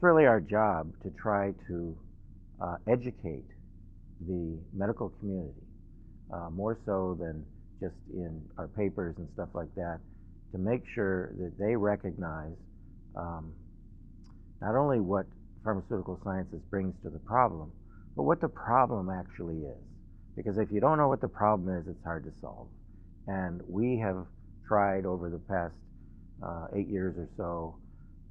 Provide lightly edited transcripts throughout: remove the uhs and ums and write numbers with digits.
really our job to try to educate the medical community, more so than just in our papers and stuff like that, to make sure that they recognize not only what pharmaceutical sciences brings to the problem, but what the problem actually is. Because if you don't know what the problem is, it's hard to solve. And we have tried over the past 8 years or so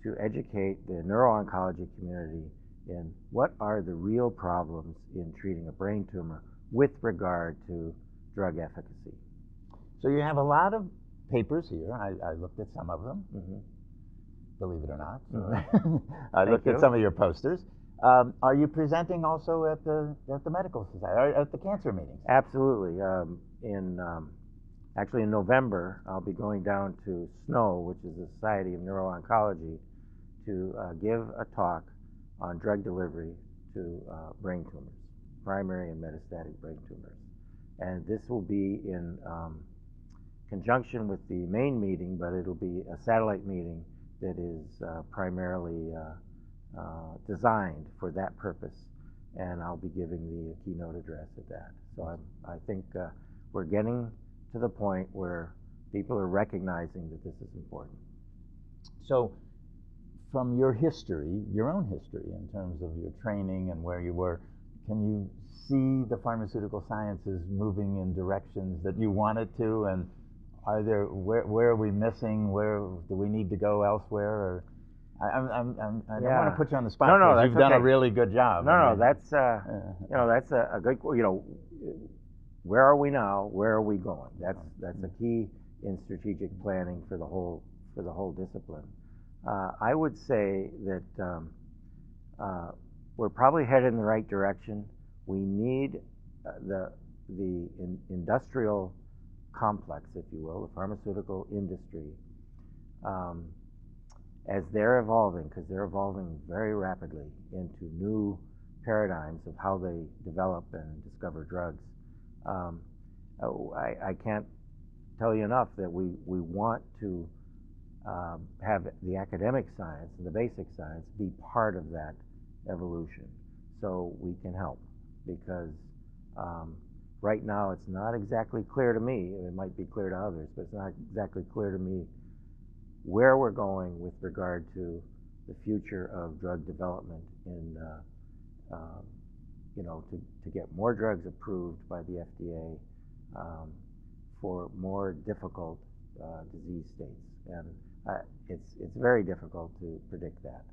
to educate the neuro-oncology community in what are the real problems in treating a brain tumor with regard to drug efficacy. So you have a lot of papers here. I looked at some of them, believe it or not. I looked at some of your posters. Are you presenting also at the medical society, or at the cancer meetings? Absolutely. Actually, in November, I'll be going down to SNO, which is the Society of Neuro-Oncology, to give a talk on drug delivery to brain tumors, primary and metastatic brain tumors. And this will be in conjunction with the main meeting, but it'll be a satellite meeting that is primarily designed for that purpose. And I'll be giving the keynote address at that. So I think we're getting to the point where people are recognizing that this is important. So from your history, your own history, in terms of your training and where you were, can you see the pharmaceutical sciences moving in directions that you wanted to? And are there, where are we missing? Where do we need to go elsewhere? Or I don't want to put you on the spot. No, that's you've done okay. a really good job. No, that's that's a good. Where are we now? Where are we going? That's a key in strategic planning for the whole discipline. I would say that we're probably headed in the right direction. We need the industrial complex, if you will, the pharmaceutical industry, as they're evolving, because they're evolving very rapidly into new paradigms of how they develop and discover drugs. I can't tell you enough that we want to have the academic science and the basic science be part of that evolution, so we can help. Because right now it's not exactly clear to me, it might be clear to others, but it's not exactly clear to me where we're going with regard to the future of drug development in, to get more drugs approved by the FDA for more difficult disease states. And it's very difficult to predict that.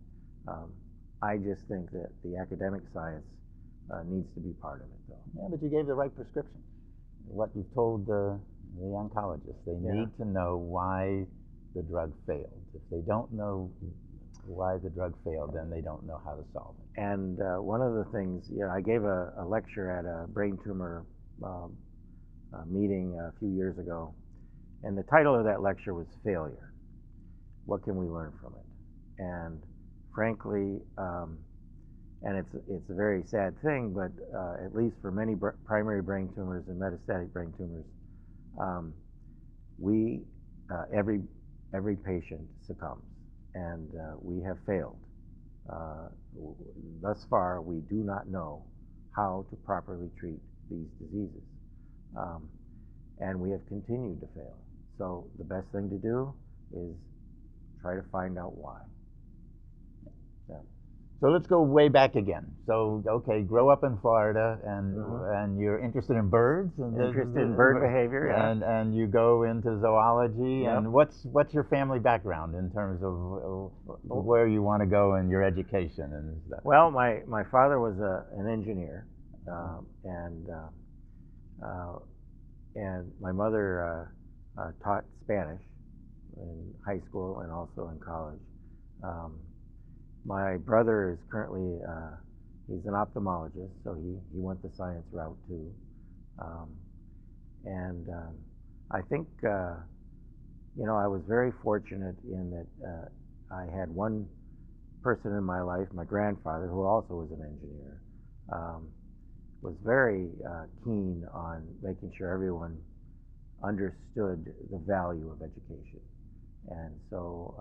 I just think that the academic science needs to be part of it, though. Yeah, but you gave the right prescription. What you've told the oncologists, they need to know why the drug failed. If they don't know why the drug failed, then they don't know how to solve it. And one of the things, I gave a lecture at a brain tumor meeting a few years ago, and the title of that lecture was Failure. What can we learn from it? And frankly, and it's a very sad thing, but at least for many primary brain tumors and metastatic brain tumors, every patient succumbs, and we have failed. Thus far, we do not know how to properly treat these diseases, and we have continued to fail. So the best thing to do is try to find out why. So let's go way back again. So, okay, grow up in Florida, and you're interested in birds. And interested in bird behavior, and you go into zoology. Yep. And what's your family background in terms of where you want to go in your education and stuff? Well, my father was an engineer, and my mother taught Spanish in high school and also in college. My brother is currently, he's an ophthalmologist, so he went the science route too. I think, I was very fortunate in that I had one person in my life, my grandfather, who also was an engineer, was very keen on making sure everyone understood the value of education. And so